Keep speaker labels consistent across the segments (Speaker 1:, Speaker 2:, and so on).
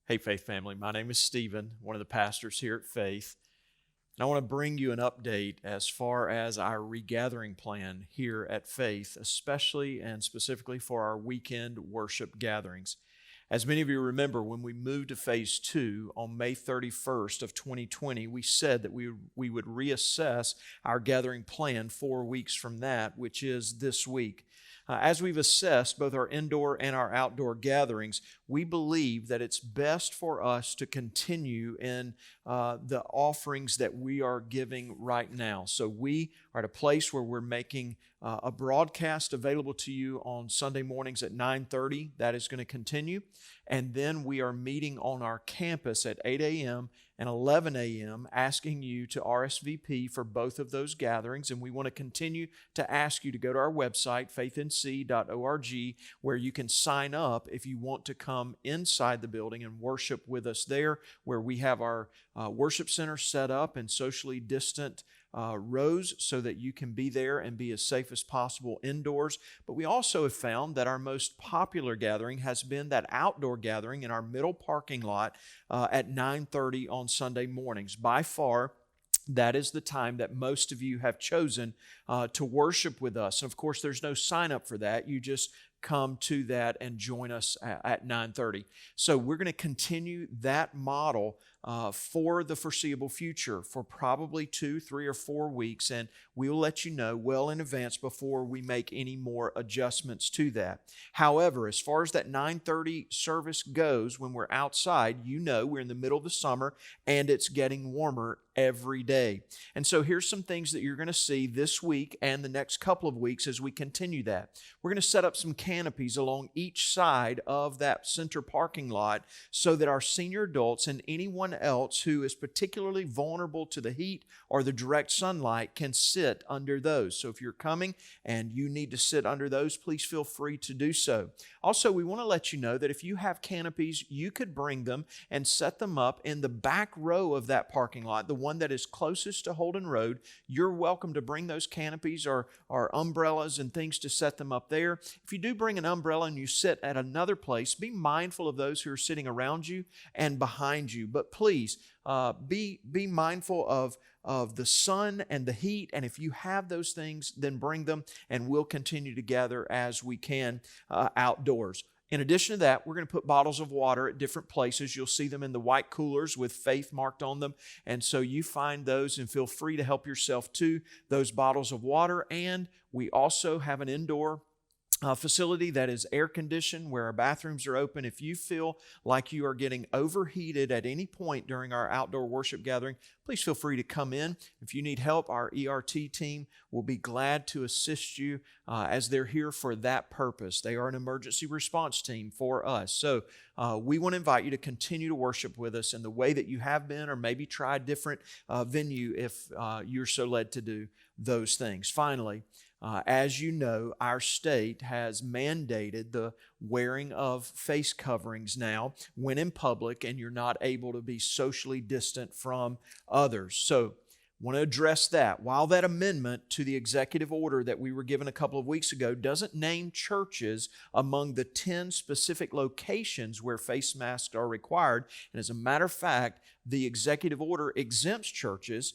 Speaker 1: Hey, Faith family. My name is Stephen, one of the pastors here at Faith. And I want to bring you an update as far as our regathering plan here at Faith, especially and specifically for our weekend worship gatherings. As many of you remember, when we moved to Phase 2 on May 31st of 2020, we said that we would reassess our gathering plan 4 weeks from that, which is this week. As we've assessed both our indoor and our outdoor gatherings, we believe that it's best for us to continue in the offerings that we are giving right now. So we are at a place where we're making a broadcast available to you on Sunday mornings at 9:30. That is going to continue. And then we are meeting on our campus at 8 a.m. and 11 a.m., asking you to RSVP for both of those gatherings. And we want to continue to ask you to go to our website, faithnc.org, where you can sign up if you want to come inside the building and worship with us there, where we have our worship center set up in socially distant rows so that you can be there and be as safe as possible indoors. But we also have found that our most popular gathering has been that outdoor gathering in our middle parking lot at 9:30 on Sunday mornings. By far, that is the time that most of you have chosen to worship with us. And of course, there's no sign up for that. You just come to that and join us at 9:30. So we're going to continue that model for the foreseeable future for probably 2, 3, or 4 weeks, and we'll let you know well in advance before we make any more adjustments to that. However, as far as that 9:30 service goes, when we're outside, you know we're in the middle of the summer and it's getting warmer every day. And so here's some things that you're going to see this week and the next couple of weeks as we continue that. We're going to set up some canopies along each side of that center parking lot so that our senior adults and anyone else who is particularly vulnerable to the heat or the direct sunlight can sit under those. So if you're coming and you need to sit under those, please feel free to do so. Also, we want to let you know that if you have canopies, you could bring them and set them up in the back row of that parking lot, the one that is closest to Holden Road. You're welcome to bring those canopies or umbrellas and things to set them up there. If you do bring an umbrella and you sit at another place, be mindful of those who are sitting around you and behind you. But please be mindful of the sun and the heat. And if you have those things, then bring them, and we'll continue to gather as we can outdoors. In addition to that, we're going to put bottles of water at different places. You'll see them in the white coolers with Faith marked on them. And so you find those and feel free to help yourself to those bottles of water. And we also have an indoor facility that is air conditioned where our bathrooms are open. If you feel like you are getting overheated at any point during our outdoor worship gathering, please feel free to come in. If you need help, our ERT team will be glad to assist you as they're here for that purpose. They are an emergency response team for us. So we want to invite you to continue to worship with us in the way that you have been, or maybe try a different venue if you're so led to do those things. Finally, as you know, our state has mandated the wearing of face coverings now when in public and you're not able to be socially distant from others. So I want to address that. While that amendment to the executive order that we were given a couple of weeks ago doesn't name churches among the 10 specific locations where face masks are required, and as a matter of fact, the executive order exempts churches,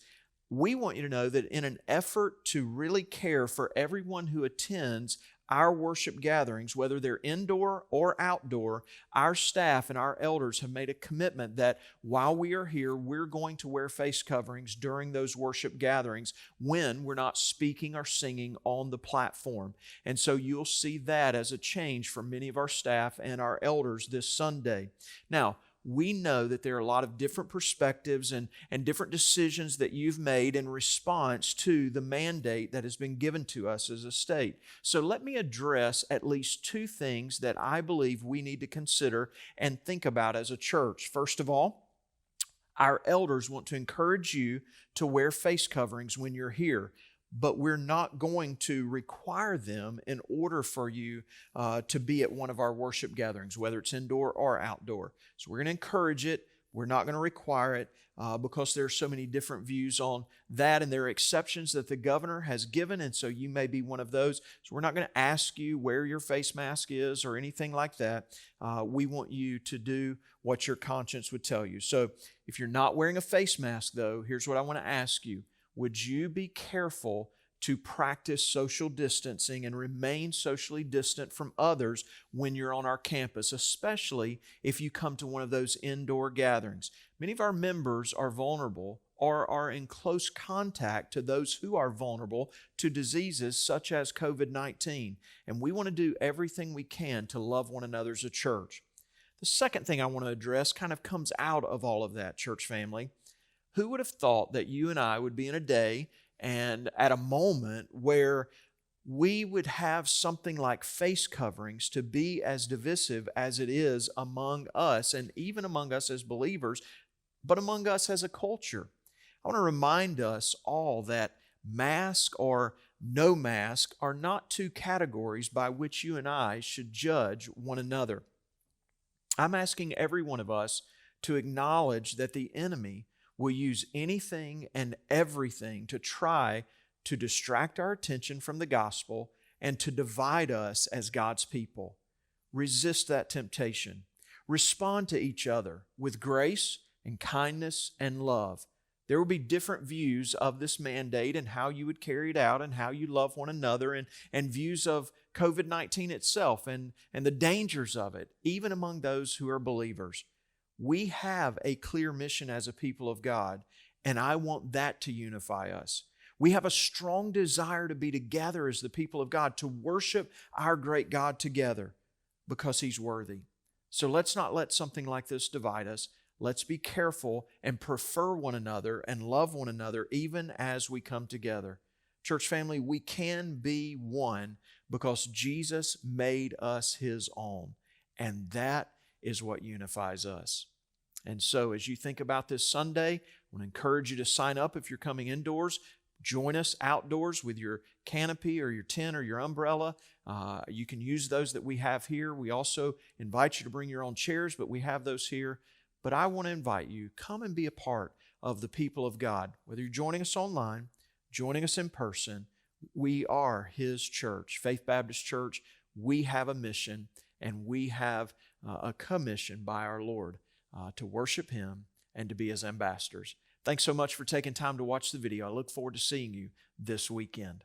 Speaker 1: we want you to know that in an effort to really care for everyone who attends our worship gatherings, whether they're indoor or outdoor, our staff and our elders have made a commitment that while we are here, we're going to wear face coverings during those worship gatherings when we're not speaking or singing on the platform. And so you'll see that as a change for many of our staff and our elders this Sunday. Now, we know that there are a lot of different perspectives and different decisions that you've made in response to the mandate that has been given to us as a state. So let me address at least 2 things that I believe we need to consider and think about as a church. First of all, our elders want to encourage you to wear face coverings when you're here, but we're not going to require them in order for you to be at one of our worship gatherings, whether it's indoor or outdoor. So we're going to encourage it, We're not going to require it because there are so many different views on that, and there are exceptions that the governor has given, and so you may be one of those. So we're not going to ask you where your face mask is or anything like that. We want you to do what your conscience would tell you. So if you're not wearing a face mask, though, here's what I want to ask you. Would you be careful to practice social distancing and remain socially distant from others when you're on our campus, especially if you come to one of those indoor gatherings? Many of our members are vulnerable or are in close contact to those who are vulnerable to diseases such as COVID-19, and we want to do everything we can to love one another as a church. The second thing I want to address kind of comes out of all of that, church family. Who would have thought that you and I would be in a day and at a moment where we would have something like face coverings to be as divisive as it is among us, and even among us as believers, but among us as a culture? I want to remind us all that mask or no mask are not two categories by which you and I should judge one another. I'm asking every one of us to acknowledge that the enemy will use anything and everything to try to distract our attention from the gospel and to divide us as God's people. Resist that temptation. Respond to each other with grace and kindness and love. There will be different views of this mandate and how you would carry it out and how you love one another, and views of COVID-19 itself and the dangers of it, even among those who are believers. We have a clear mission as a people of God, and I want that to unify us. We have a strong desire to be together as the people of God, to worship our great God together because He's worthy. So let's not let something like this divide us. Let's be careful and prefer one another and love one another even as we come together. Church family, we can be one because Jesus made us His own, and that is what unifies us. And so as you think about this Sunday, I want to encourage you to sign up if you're coming indoors. Join us outdoors with your canopy or your tent or your umbrella. You can use those that we have here. We also invite you to bring your own chairs, but we have those here. But I want to invite you, come and be a part of the people of God. Whether you're joining us online, joining us in person, we are His church, Faith Baptist Church. We have a mission, and we have a commission by our Lord to worship Him and to be His ambassadors. Thanks so much for taking time to watch the video. I look forward to seeing you this weekend.